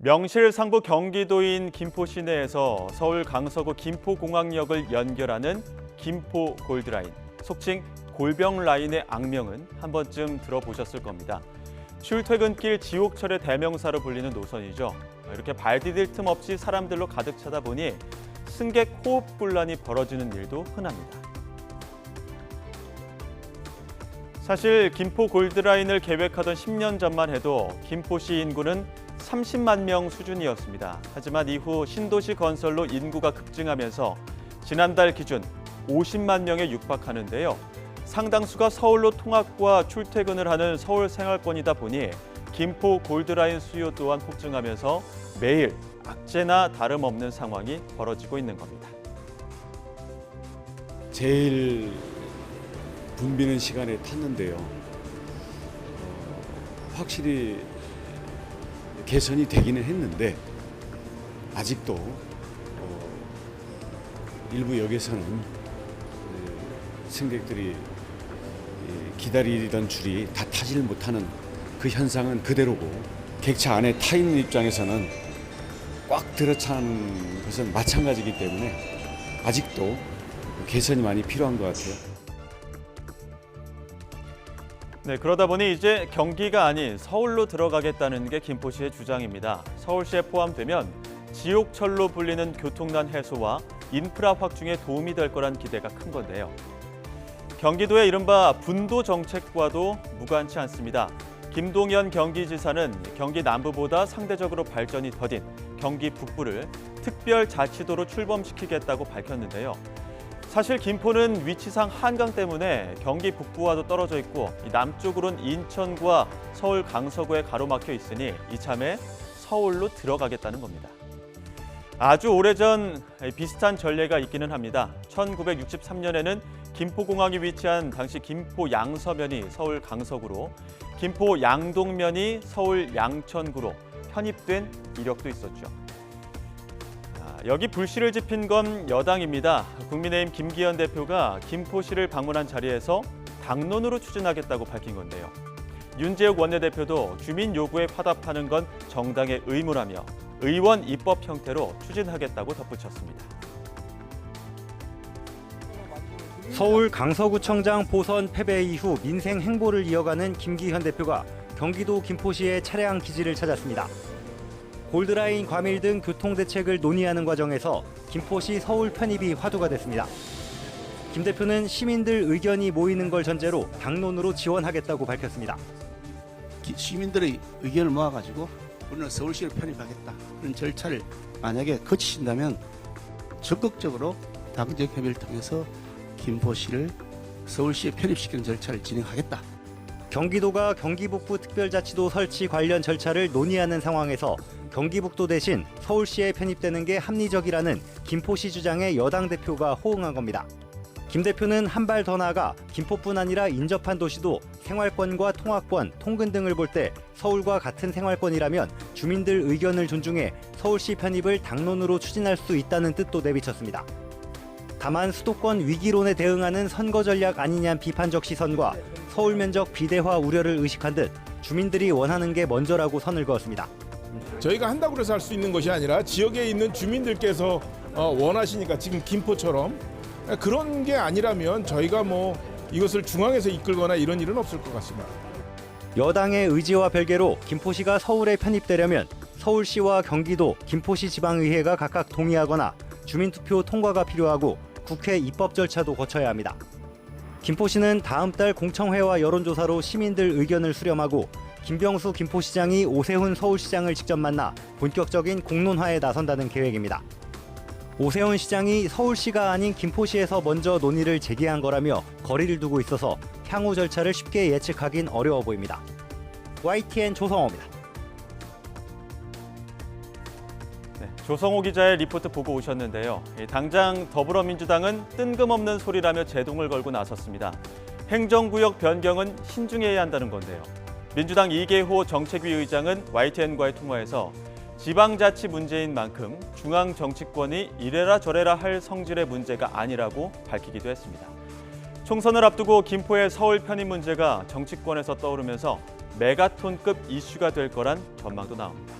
명실상부 경기도인 김포 시내에서 서울 강서구 김포공항역을 연결하는 김포 골드라인, 속칭 골병 라인의 악명은 한 번쯤 들어보셨을 겁니다. 출퇴근길 지옥철의 대명사로 불리는 노선이죠. 이렇게 발 디딜 틈 없이 사람들로 가득 차다 보니 승객 호흡곤란이 벌어지는 일도 흔합니다. 사실 김포 골드라인을 계획하던 10년 전만 해도 김포시 인구는 30만 명 수준이었습니다. 하지만 이후 신도시 건설로 인구가 급증하면서 지난달 기준 50만 명에 육박하는데요. 상당수가 서울로 통학과 출퇴근을 하는 서울 생활권이다 보니 김포 골드라인 수요 또한 폭증하면서 매일 악재나 다름없는 상황이 벌어지고 있는 겁니다. 제일 붐비는 시간에 탔는데요. 확실히 개선이 되기는 했는데 아직도 일부 역에서는 승객들이 기다리던 줄이 다 타지를 못하는 그 현상은 그대로고, 객차 안에 타 있는 입장에서는 꽉 들어찬 것은 마찬가지이기 때문에 아직도 개선이 많이 필요한 것 같아요. 네, 그러다 보니 이제 경기가 아닌 서울로 들어가겠다는 게 김포시의 주장입니다. 서울시에 포함되면 지옥철로 불리는 교통난 해소와 인프라 확충에 도움이 될 거란 기대가 큰 건데요. 경기도의 이른바 분도 정책과도 무관치 않습니다. 김동연 경기지사는 경기 남부보다 상대적으로 발전이 더딘 경기 북부를 특별자치도로 출범시키겠다고 밝혔는데요. 사실 김포는 위치상 한강 때문에 경기 북부와도 떨어져 있고 남쪽으로는 인천과 서울 강서구에 가로막혀 있으니 이참에 서울로 들어가겠다는 겁니다. 아주 오래전 비슷한 전례가 있기는 합니다. 1963년에는 김포공항이 위치한 당시 김포 양서면이 서울 강서구로, 김포 양동면이 서울 양천구로 편입된 이력도 있었죠. 여기 불씨를 지핀 건 여당입니다. 국민의힘 김기현 대표가 김포시를 방문한 자리에서 당론으로 추진하겠다고 밝힌 건데요. 윤재욱 원내대표도 주민 요구에 화답하는 건 정당의 의무라며 의원 입법 형태로 추진하겠다고 덧붙였습니다. 서울 강서구청장 보선 패배 이후 민생 행보를 이어가는 김기현 대표가 경기도 김포시의 차량 기지를 찾았습니다. 골드라인 과밀 등 교통대책을 논의하는 과정에서 김포시 서울 편입이 화두가 됐습니다. 김 대표는 시민들 의견이 모이는 걸 전제로 당론으로 지원하겠다고 밝혔습니다. 시민들의 의견을 모아가지고 우리는 서울시를 편입하겠다. 그런 절차를 만약에 거치신다면 적극적으로 당적 협의를 통해서 김포시를 서울시에 편입시키는 절차를 진행하겠다. 경기도가 경기북부 특별자치도 설치 관련 절차를 논의하는 상황에서 경기북도 대신 서울시에 편입되는 게 합리적이라는 김포시 주장에 여당 대표가 호응한 겁니다. 김 대표는 한 발 더 나아가 김포뿐 아니라 인접한 도시도 생활권과 통학권, 통근 등을 볼 때 서울과 같은 생활권이라면 주민들 의견을 존중해 서울시 편입을 당론으로 추진할 수 있다는 뜻도 내비쳤습니다. 다만 수도권 위기론에 대응하는 선거 전략 아니냐는 비판적 시선과 서울 면적 비대화 우려를 의식한 듯 주민들이 원하는 게 먼저라고 선을 그었습니다. 저희가 한다고 해서 할 수 있는 것이 아니라 지역에 있는 주민들께서 원하시니까, 지금 김포처럼 그런 게 아니라면 저희가 이것을 중앙에서 이끌거나 이런 일은 없을 것 같습니다. 여당의 의지와 별개로 김포시가 서울에 편입되려면 서울시와 경기도, 김포시 지방의회가 각각 동의하거나 주민투표 통과가 필요하고 국회 입법 절차도 거쳐야 합니다. 김포시는 다음 달 공청회와 여론조사로 시민들 의견을 수렴하고 김병수 김포시장이 오세훈 서울시장을 직접 만나 본격적인 공론화에 나선다는 계획입니다. 오세훈 시장이 서울시가 아닌 김포시에서 먼저 논의를 제기한 거라며 거리를 두고 있어서 향후 절차를 쉽게 예측하긴 어려워 보입니다. YTN 조성호입니다. 네, 조성호 기자의 리포트 보고 오셨는데요. 당장 더불어민주당은 뜬금없는 소리라며 제동을 걸고 나섰습니다. 행정구역 변경은 신중해야 한다는 건데요. 민주당 이계호 정책위 의장은 YTN과의 통화에서 지방자치 문제인 만큼 중앙 정치권이 이래라 저래라 할 성질의 문제가 아니라고 밝히기도 했습니다. 총선을 앞두고 김포의 서울 편입 문제가 정치권에서 떠오르면서 메가톤급 이슈가 될 거란 전망도 나옵니다.